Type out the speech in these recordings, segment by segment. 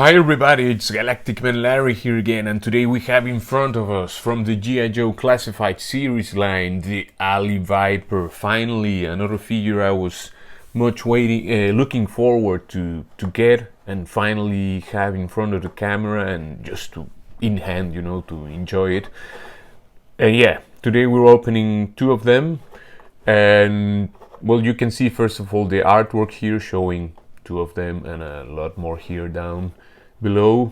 Hi everybody, it's Galactic Man Larry here again, and today we have in front of us from the G.I. Joe Classified series line the Ali Viper. Finally, another figure I was looking forward to get and finally have in front of the camera and just to in hand, to enjoy it. Yeah, today we're opening two of them, and well, you can see first of all the artwork here showing two of them and a lot more here down below.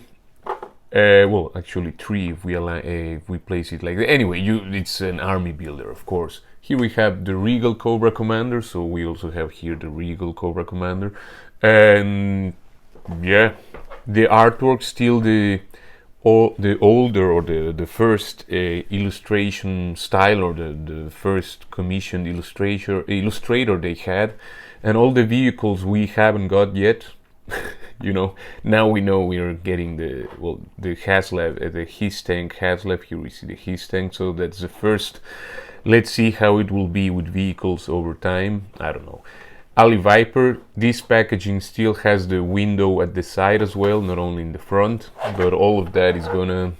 Well, actually three if we place it like that. Anyway, it's an army builder, of course. Here we have the Regal Cobra Commander, so we also have here the Regal Cobra Commander, and yeah, the artwork still the older or the first illustration style or the first commissioned illustrator they had, and all the vehicles we haven't got yet. Now we know we are getting the Haslev, the his tank Haslev. Here we see the his tank, so that's the first. Let's see how it will be with vehicles over time. I don't know. Ali Viper, this packaging still has the window at the side as well, not only in the front, but all of that is gonna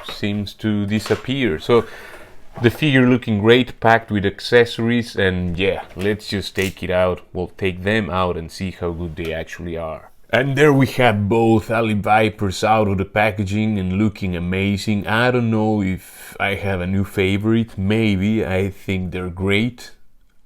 seems to disappear. So the figure looking great, packed with accessories, and yeah, let's just take it out. We'll take them out and see how good they actually are. And there we have both Ali Vipers out of the packaging and looking amazing. I don't know if I have a new favorite. Maybe. I think they're great.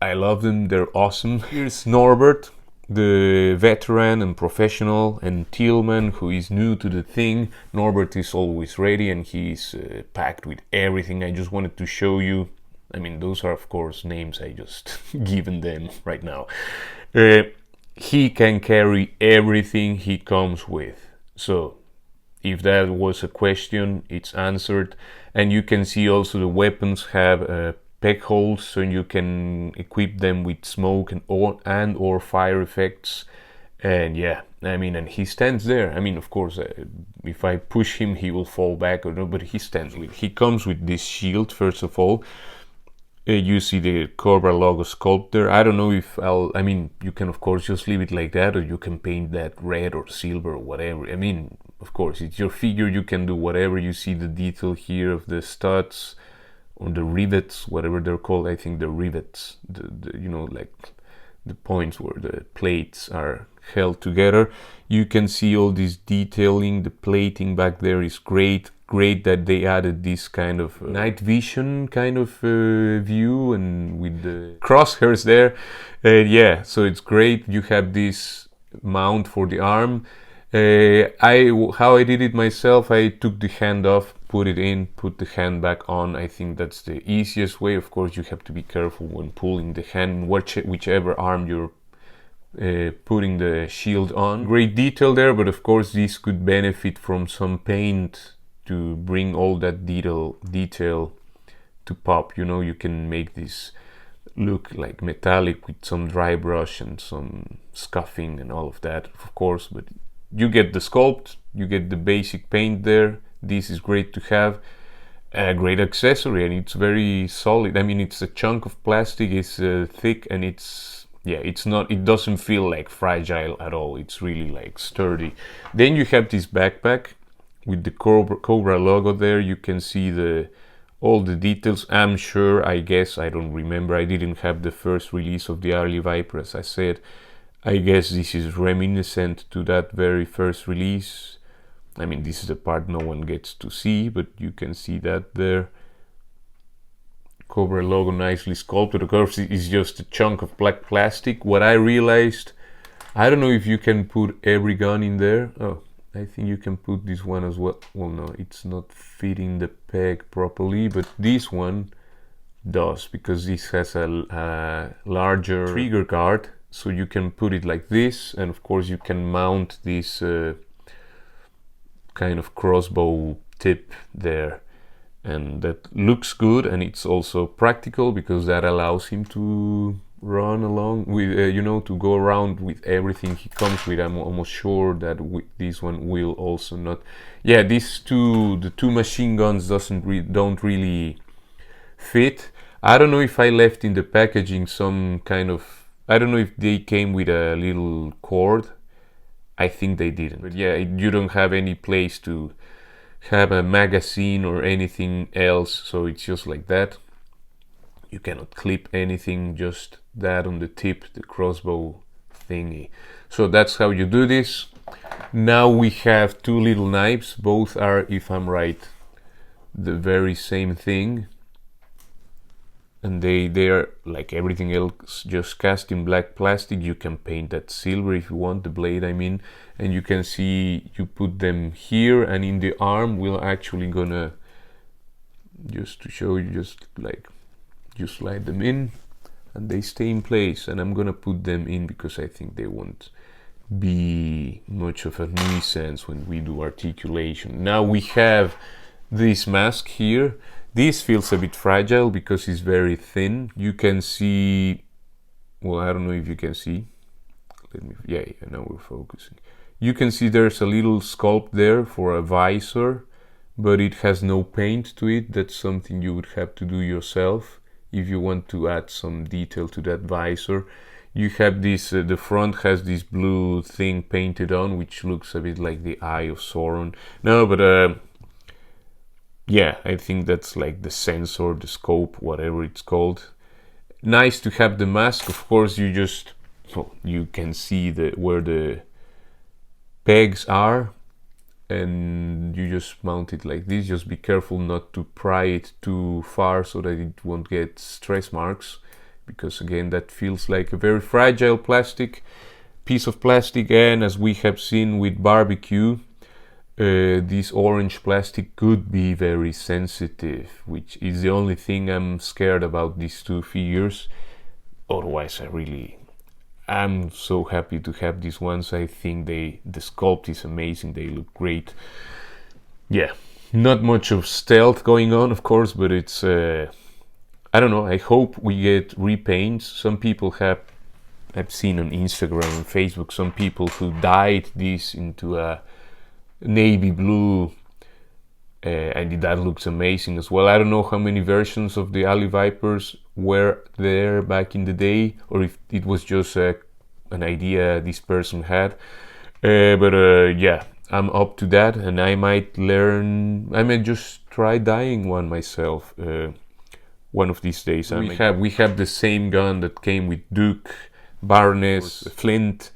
I love them, they're awesome. Here's Norbert, the veteran and professional, and Tillman, who is new to the thing. Norbert is always ready and he's packed with everything. I just wanted to show you. I mean, those are of course names I just given them right now. He can carry everything he comes with. So if that was a question, it's answered. And you can see also the weapons have peg holes, so you can equip them with smoke and or fire effects. And yeah, I mean, and he stands there. I mean, of course, if I push him, he will fall back or no, but he stands with. He comes with this shield first of all. You see the Cobra logo sculpt there. I don't know if I mean, you can of course just leave it like that, or you can paint that red or silver or whatever. I mean, of course, it's your figure. You can do whatever. You see the detail here of the studs on the rivets, whatever they're called. I think the rivets, the like the points where the plates are held together. You can see all this detailing. The plating back there is great that they added this kind of night vision kind of view, and with the crosshairs there. Yeah, so it's great. You have this mount for the arm. How I did it myself, I took the hand off, put it in, put the hand back on. I think that's the easiest way. Of course, you have to be careful when pulling the hand, whichever arm you're putting the shield on. Great detail there, but of course this could benefit from some paint to bring all that detail to pop. You can make this look like metallic with some dry brush and some scuffing and all of that, of course, but you get the sculpt, you get the basic paint there. This is great to have. A great accessory, and it's very solid. I mean, it's a chunk of plastic, it's thick, and it doesn't feel like fragile at all. It's really like sturdy. Then you have this backpack with the Cobra logo there. You can see all the details. I guess, I don't remember. I didn't have the first release of the Ali Viper, as I said. I guess this is reminiscent to that very first release. I mean, this is the part no one gets to see, but you can see that there. Cobra logo nicely sculpted. Of course, it's just a chunk of black plastic. What I realized, I don't know if you can put every gun in there. Oh, I think you can put this one as well. Well, no, it's not fitting the peg properly, but this one does, because this has a larger trigger guard. So you can put it like this, and of course you can mount this kind of crossbow tip there, and that looks good, and it's also practical because that allows him to run along with to go around with everything he comes with. I'm almost sure that with this one will also not. Yeah, the two machine guns don't really fit. I don't know if I left in the packaging some kind of, I don't know if they came with a little cord I think they didn't. But yeah, you don't have any place to have a magazine or anything else, so it's just like that. You cannot clip anything, just that on the tip, the crossbow thingy. So that's how you do this. Now we have two little knives. Both are, if I'm right, the very same thing. And they are like everything else, just cast in black plastic. You can paint that silver if you want, the blade I mean. And you can see you put them here, and in the arm we're actually gonna, just to show you, just like you slide them in and they stay in place, and I'm gonna put them in because I think they won't be much of a nuisance when we do articulation. Now we have this mask here. This feels a bit fragile because it's very thin. You can see, well, I don't know if you can see. Let me, yeah, now we're focusing. You can see there's a little sculpt there for a visor, but it has no paint to it. That's something you would have to do yourself if you want to add some detail to that visor. You have this, the front has this blue thing painted on, which looks a bit like the eye of Sauron. No, but yeah, I think that's like the sensor, the scope, whatever it's called. Nice to have the mask. Of course, you just, well, you can see where the pegs are, and you just mount it like this. Just be careful not to pry it too far so that it won't get stretch marks, because again, that feels like a very fragile plastic piece of plastic. And as we have seen with barbecue, this orange plastic could be very sensitive, which is the only thing I'm scared about these two figures. Otherwise, I'm so happy to have these ones. I think the sculpt is amazing. They look great. Yeah, not much of stealth going on, of course, but it's I don't know. I hope we get repaints. Some people I've seen on Instagram and Facebook, some people who dyed this into a navy blue, and that looks amazing as well. I don't know how many versions of the Alley Vipers were there back in the day, or if it was just an idea this person had. But yeah, I'm up to that, and I might just try dyeing one myself one of these days. We have the same gun that came with Duke, Barnes, Flint,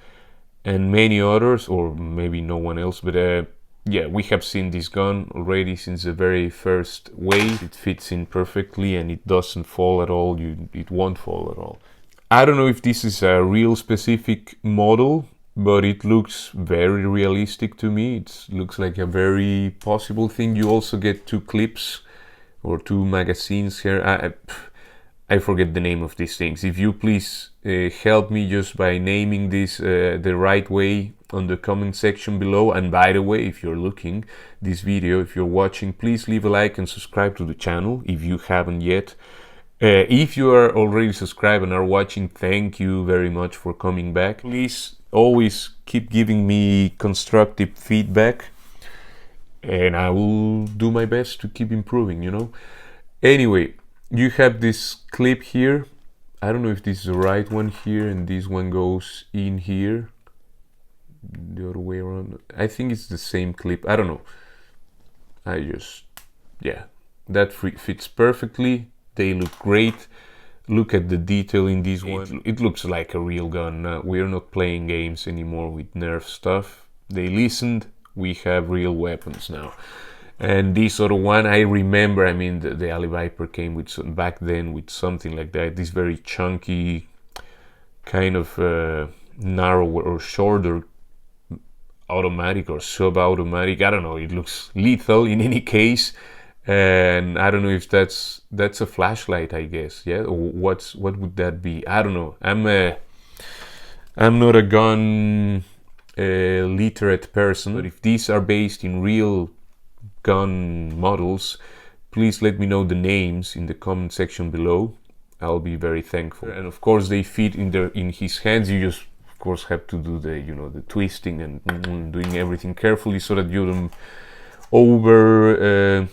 and many others, or maybe no one else, but yeah, we have seen this gun already since the very first wave. It fits in perfectly and it doesn't fall at all. It won't fall at all. I don't know if this is a real specific model, but it looks very realistic to me. It looks like a very possible thing. You also get two clips or two magazines here. I forget the name of these things. If you please help me just by naming this the right way on the comment section below. And by the way, if you're looking this video, if you're watching, please leave a like and subscribe to the channel if you haven't yet. If you are already subscribed and are watching, thank you very much for coming back. Please always keep giving me constructive feedback, and I will do my best to keep improving, you know. Anyway, you have this clip here. I don't know if this is the right one here, and this one goes in here. The other way around. I think it's the same clip. I don't know. Yeah, that fits perfectly. They look great. Look at the detail in this one. It looks like a real gun. We're not playing games anymore with Nerf stuff. They listened. We have real weapons now. And this other one, I remember, I mean, the Alley Viper came with back then with something like that. This very chunky, kind of narrower or shorter automatic or sub-automatic. I don't know. It looks lethal in any case. And I don't know if that's a flashlight, I guess. Yeah, or what would that be? I don't know. I'm not a gun literate person, but if these are based in real gun models, please let me know the names in the comment section below. I'll be very thankful. And of course, they fit in his hands. You just, of course, have to do the twisting and doing everything carefully so that you don't over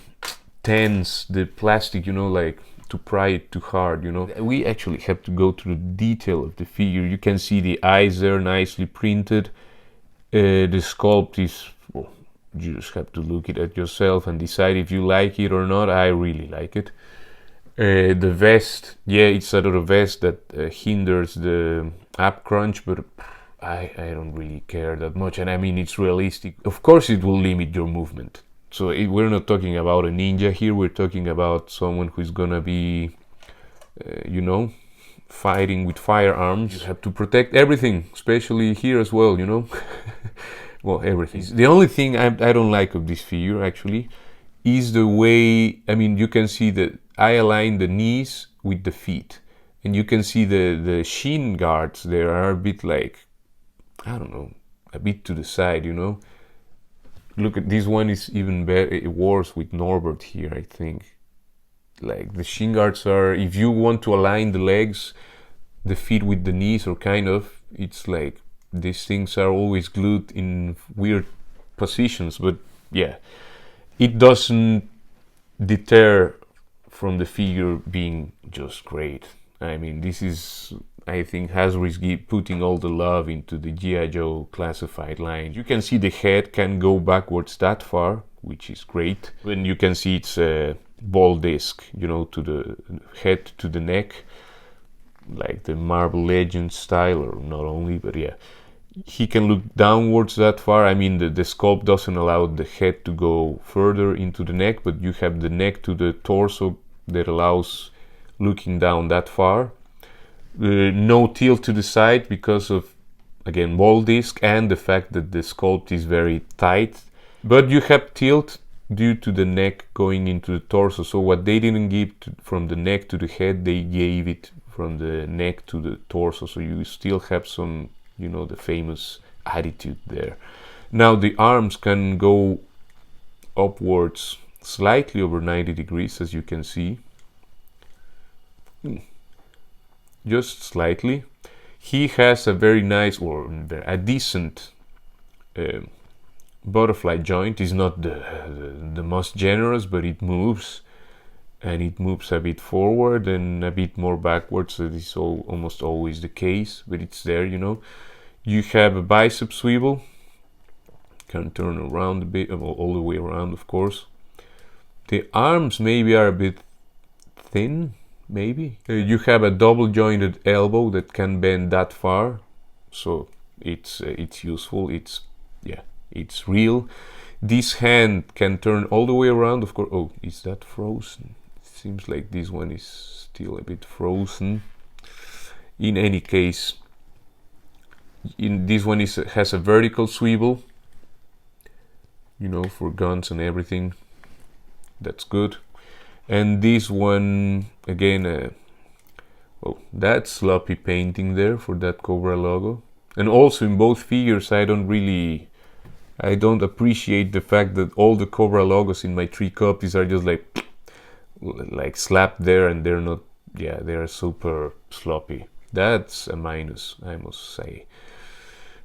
tense the plastic, like to pry it too hard, We actually have to go to the detail of the figure. You can see the eyes there nicely printed. The sculpt is, well, you just have to look it at yourself and decide if you like it or not. I really like it. The vest, yeah, it's sort of a vest that hinders the ab crunch, but I don't really care that much. And I mean, it's realistic. Of course, it will limit your movement. So we're not talking about a ninja here. We're talking about someone who's gonna be, you know, fighting with firearms. You have to protect everything, especially here as well, you know. Well, everything. The only thing I don't like of this figure actually is the way, I mean, you can see that I align the knees with the feet, and you can see the shin guards there are a bit like, I don't know, a bit to the side, you know. Look at this one, is even better, worse with Norbert here, I think. Like the shin guards are, if you want to align the legs, the feet with the knees, or kind of, it's like these things are always glued in weird positions. But yeah, it doesn't deter from the figure being just great. I mean, this is, I think, Hasbro's putting all the love into the G.I. Joe classified line. You can see the head can go backwards that far, which is great. And you can see it's a ball disc, you know, to the head to the neck, like the Marvel Legends style, or not only, but yeah. He can look downwards that far. I mean, the sculpt doesn't allow the head to go further into the neck, but you have the neck to the torso that allows looking down that far. No tilt to the side because of, again, ball disc and the fact that the sculpt is very tight. But you have tilt due to the neck going into the torso. So what they didn't give from the neck to the head, they gave it from the neck to the torso. So you still have some, you know, the famous attitude there. Now the arms can go upwards slightly over 90 degrees, as you can see. Just slightly. He has a very nice, or a decent butterfly joint. Is not the most generous, but it moves, and it moves a bit forward and a bit more backwards. That is almost always the case, but it's there, you know. You have a bicep swivel, can turn around a bit, all the way around, of course. The arms maybe are a bit thin, maybe. You have a double jointed elbow that can bend that far, so it's useful. It's, yeah, it's real. This hand can turn all the way around, of course. Oh, is that frozen? It seems like this one is still a bit frozen. In any case, this one has a vertical swivel, you know, for guns and everything. That's good. And this one, again, oh, that's sloppy painting there for that Cobra logo. And also in both figures, I don't appreciate the fact that all the Cobra logos in my 3 copies are just like slapped there, and they're not, yeah, they're super sloppy. That's a minus, I must say.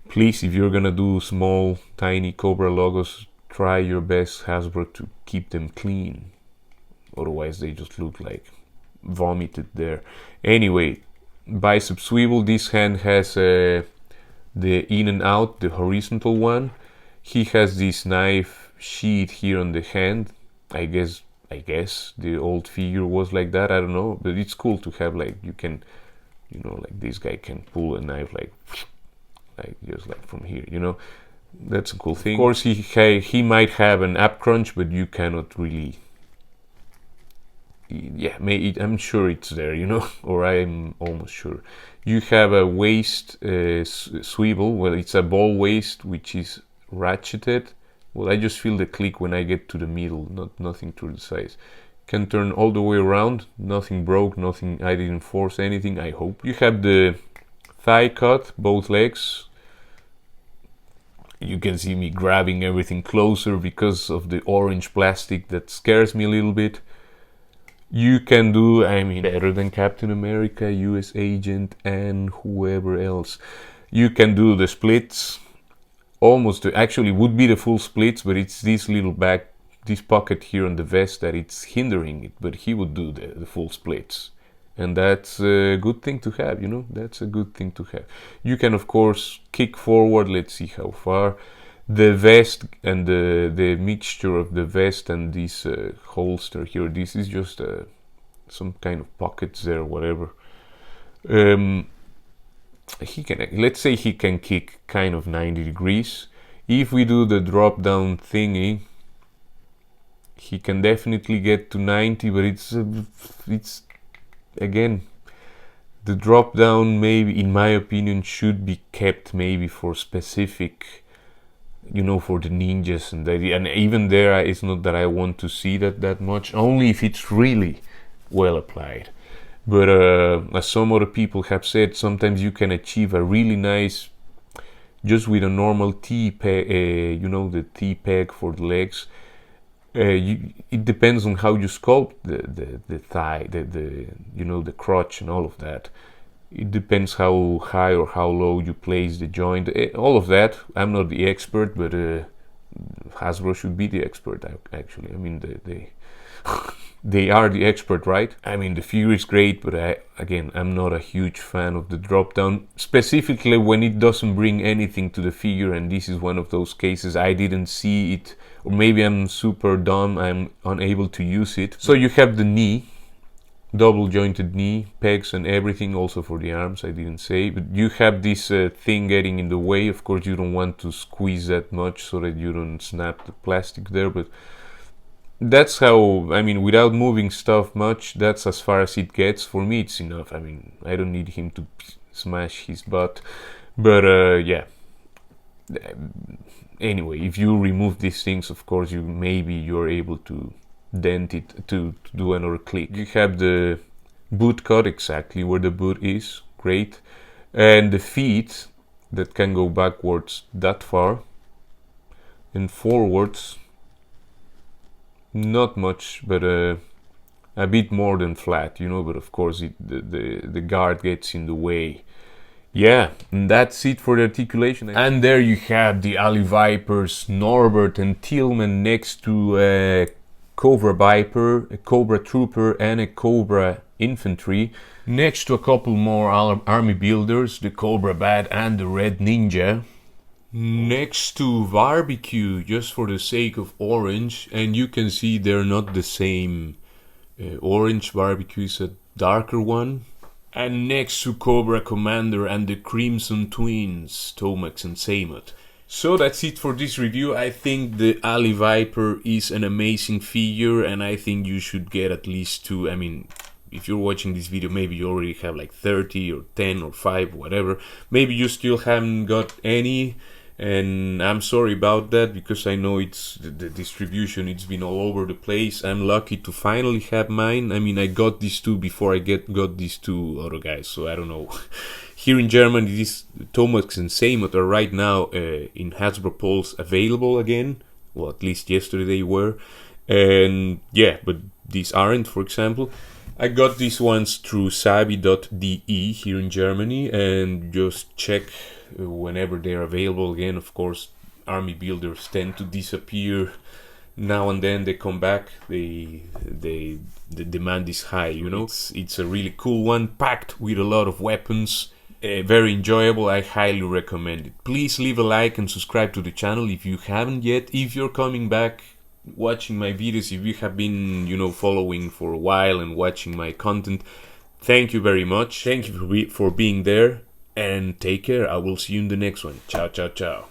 Please, if you're gonna do small, tiny Cobra logos, try your best, Hasbro, to keep them clean. Otherwise, they just look like vomited there. Anyway, bicep swivel. This hand has the in and out, the horizontal one. He has this knife sheath here on the hand. I guess the old figure was like that. I don't know, but it's cool to have, like, you can, you know, like this guy can pull a knife like just like from here, you know. That's a cool thing. Of course, he might have an ab crunch, but you cannot really. Yeah, I'm sure it's there, you know, or I'm almost sure. You have a waist swivel. Well, it's a ball waist which is ratcheted. Well, I just feel the click when I get to the middle, nothing to the sides. Can turn all the way around. Nothing broke. Nothing. I didn't force anything, I hope. You have the thigh cut, both legs. You can see me grabbing everything closer because of the orange plastic that scares me a little bit. You can do, I mean, better than Captain America, US Agent, and whoever else. You can do the splits. Almost, actually would be the full splits, but it's this little this pocket here on the vest that it's hindering it. But he would do the full splits. and that's a good thing to have, you know. That's a good thing to have. You can of course kick forward. Let's see how far. The vest and the mixture of the vest and this holster here, this is just some kind of pockets there, whatever. He can, let's say he can kick kind of 90 degrees. If we do the drop down thingy, he can definitely get to 90, but it's again, the drop down maybe in my opinion should be kept maybe for specific, you know, for the ninjas, and even there it's not that I want to see that much, only if it's really well applied. But as some other people have said, sometimes you can achieve a really nice just with a normal T peg, you know, the T peg for the legs. It depends on how you sculpt the thigh, the you know, the crotch and all of that. It depends how high or how low you place the joint, all of that. I'm not the expert, but Hasbro should be the expert, actually. I mean, they they are the expert, right? I mean, the figure is great, but again, I'm not a huge fan of the drop down, specifically when it doesn't bring anything to the figure, and this is one of those cases. I didn't see it, or maybe I'm super dumb, I'm unable to use it. So you have the knee, double jointed knee, pegs and everything, also for the arms, I didn't say, but you have this thing getting in the way. Of course, you don't want to squeeze that much so that you don't snap the plastic there, but that's how, I mean, without moving stuff much, that's as far as it gets. For me, it's enough. I mean, I don't need him to smash his butt, but yeah. Anyway, if you remove these things, of course, maybe you're able to dent it to do another click. You have the boot cut exactly where the boot is, great, and the feet that can go backwards that far and forwards. Not much, but a bit more than flat, you know, but of course the guard gets in the way. Yeah, and that's it for the articulation. And there you have the Ali Vipers, Norbert and Tillman, next to a Cobra Viper, a Cobra Trooper and a Cobra Infantry, next to a couple more army builders, the Cobra Bat and the Red Ninja, next to Barbecue, just for the sake of orange, and you can see they're not the same. Orange Barbecue is a darker one. And next to Cobra Commander and the Crimson Twins, Tomax and Samut. So that's it for this review. I think the Ali Viper is an amazing figure, and I think you should get at least 2. I mean, if you're watching this video, maybe you already have like 30 or 10 or 5, whatever. Maybe you still haven't got any, and I'm sorry about that, because I know it's the distribution, it's been all over the place. I'm lucky to finally have mine. I mean, I got these 2 before I got these 2 other guys, so I don't know. Here in Germany, these Tomax and Samut are right now in Hasbro Pulse available again. Well, at least yesterday they were. And yeah, but these aren't, for example. I got these ones through sabi.de here in Germany, and just check whenever they're available again. Of course, army builders tend to disappear now and then. They come back. The demand is high, you know. It's a really cool one, packed with a lot of weapons. Very enjoyable. I highly recommend it. Please leave a like and subscribe to the channel if you haven't yet. If you're coming back watching my videos, if you have been, you know, following for a while and watching my content, thank you very much. Thank you for being there, and take care. I will see you in the next one. Ciao, ciao, ciao.